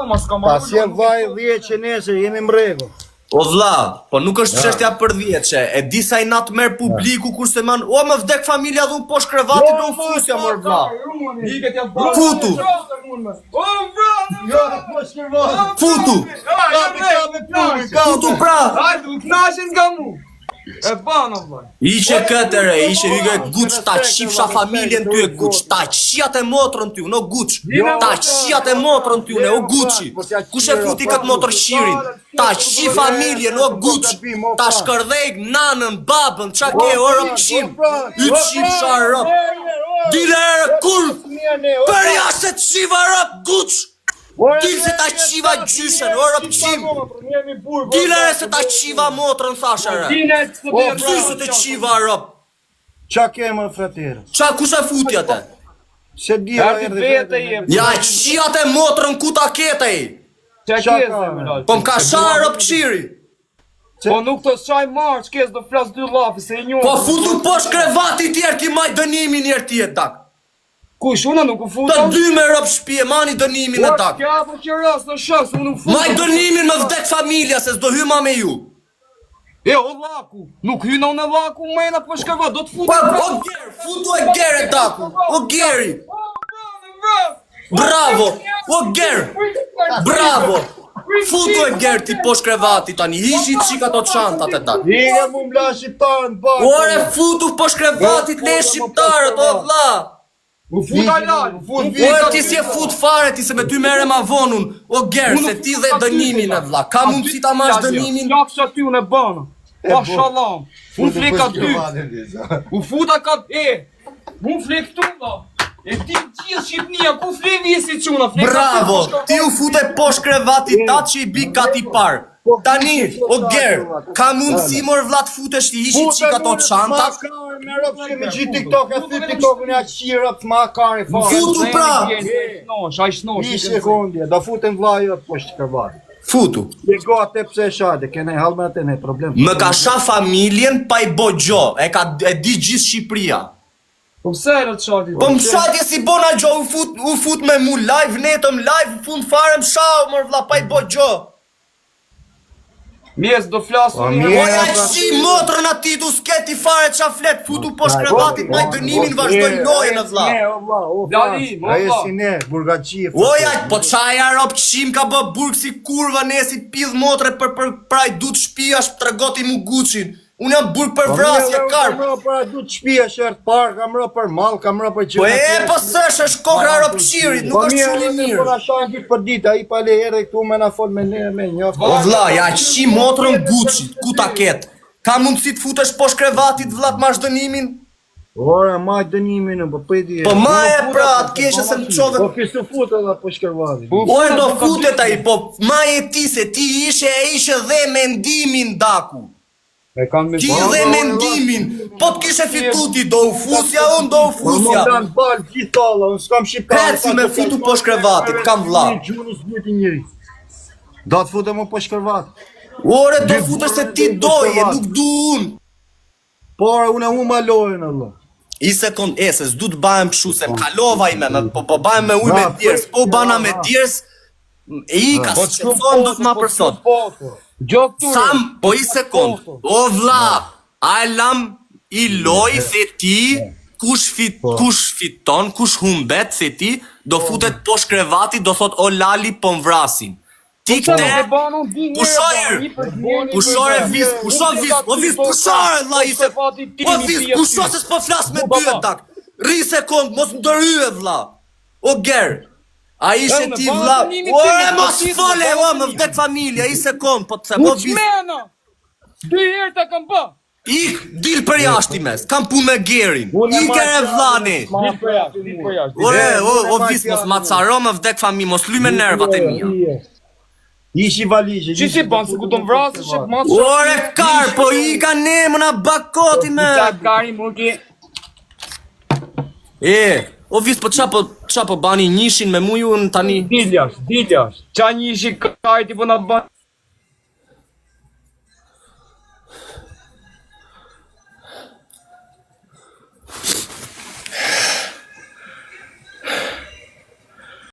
ma s'ka marrë. Pas je vaj 10 që nesër, jemi më rregull. O vlla, po nuk është çështja për 10 që e di sa i nat merr publiku kurse man, o më vdek familja dhun poshtë krevatit do fusja mor vlla. Iket ja bërë. Futu. O vrat. Jo, poshtë krevatit. Futu. Futu pra. Hajde, u knashen nga mu. E bana vllai. Ishe këtëre, ishe hygë guç ta qifsha familjen ty e guç ta qijat e motrën ty, no guç. Ta qijat e motrën ty, o guçi. Kush e futi kët motër shirin? Ta qi familjen, o guç. Ta shkërdhej nanën, babën, çka ke o rëpqim. Y qifsha rëp. Dile kur. Për jashtë të qiva rëp guç. Dile se ta qiva gjyshen, o rëpqim. Dile se ta qiva motrën thashare. O se të qiva rëp. Qa kemë fratere? Qa kush e futi atë? Se di vete je. Ja qijat e motrën ku ta ketej. Qa keze me lal. Po m'ka sharë rëpqiri. Po nuk të shaj marrë, qkes do flas 2 llafi se e njohë. Po futu poshtë krevati tjerë ki maj dënimin njerë tjetë dak. Kush, una nuk u Të futam? dy me rëp shpije, mani dënimin e dak. Kja po që ras në shak, se unë u futam. Maj dënimin me vdek familja se s'do hyma me ju. E, o laku, nuk hyna unë e laku, mejna po shkava, do të Po, futam. o gerë, futu e gerë e daku. O geri. Bravo, o gerë. Bravo. Futu e gerë ti poshtë krevati tani, hishi qika to çantat e dak. Ige mu mbla shqiptarën bak. Ore futu poshtë krevatit le shqiptarët, o vlla. U futa lal, O ti si e fut fare ti se me ty mere ma vonun. O gerë se ti dhe dënimin e vlla. Ka mundësi ta mash dënimin? Ja kësha ty unë e bëna. Mashallah. Unë flek ka ty. U futa ka ty. Unë flek këtu vlla. E ti gjithë Shqipnia, ku flek vjesi quna? Bravo, ti u fute poshtë krevatit tat që i bi kati par. Tani, o gerë, ka mundësi mor vlla të futesh ti ishi qika to çanta? Me rëpë që me gjithë TikTok, e thy TikTokën e aqë rëpë të ma kare fare. Futu pra! Snosh, aj snosh. Një sekundje, do futem vlajë poshtë krevatit. Futu. Je gate pse shade, kene halmet e ne problem. Më ka sha familjen pa i bo gjo, e di gjithë Shqipëria. Po pse e rëtë shati? Po më shatje si bona gjo, u fut me mu live, netëm live, fund fare më shau mër vlla pa i bo gjo. Mjes, do flasu një. O ja qi motrën ati du sketi fare qa flet, futu poshtë krevatit maj dënimin vazhdoj lojën e vlla. Ne, o vla, o Lalim, o aje vlla. si ne, burgaci e O ja, po qaja rop qim ka bë burg si kurva nesi pidh motre për praj du të shpijash tregoti mu guçin. Unë jam burg për vrasje karp. Kam rë për du të shpia shërtë parë, kam rë për malë, kam rë për gjëra. Po e, po sësh është kokra rop qirit, nuk është quli mirë. Po na shanë gjithë për ditë, a i pale herë këtu me na fol me ne, me njoftë. O vlla, ja qi motrën guçit, ku ta ketë? Ka mundësi të futesh poshtë krevatit vlla të mash dënimin? Ora, maj dënimin, po pëjdi. Po maje pra, atë keshe se më qove. Po kështu futë edhe po shkërvati. Ore do futet ai, po maje ti se ti ishe dhe mendimin daku. Ti dhe mendimin, po të kishe fitu ti do u fusja, unë do u fusja. Unë më balë gjithë alla, unë s'kam shqiptarë. Peci me futu poshtë krevatit, kam vlla. Gjunës njëti njëri. Do të futem më poshtë krevatit. Ore do futesh se ti doje, nuk du unë. Por unë ma lojën Allah. I sekund, se s'du të bajem pshu, se m'kalova ime, po bajem me uj me djerës, po bana me djerës, e i ka së që thonë do të ma përsot. Sam, po i sekund, o vlla, a lam i loj se ti, kush fiton, kush humbet se ti, do futet poshtë krevatit, do thot o lali po m'vrasin. Ti këte, pushore vis, o vis, pushore vlla i se, o vis, pushore se s'po flas me dy e tak, ri sekund, mos më dërhyje vlla, o gerë. A ishe ti vlla, ore mos fole, o më vdek familja, i sekund, po të se, po vis. Uçmena! 2 herë ta kam bë! Ik, dil për jashtë i mes, kam pun me gerin, ik e vlani. Dil për jashtë. Ore, o vis, mos ma caro më vdek familja, mos luj me nervat e mija. Ishi valigje. Që si banë, se ku të më vrasë, shëk ma të Ore, kar, po i ka ne, më na bakoti me. Kari, muki. O vis, po qa po bani njishin me muju në tani? Diljash. Qa njëshi kajti po na banë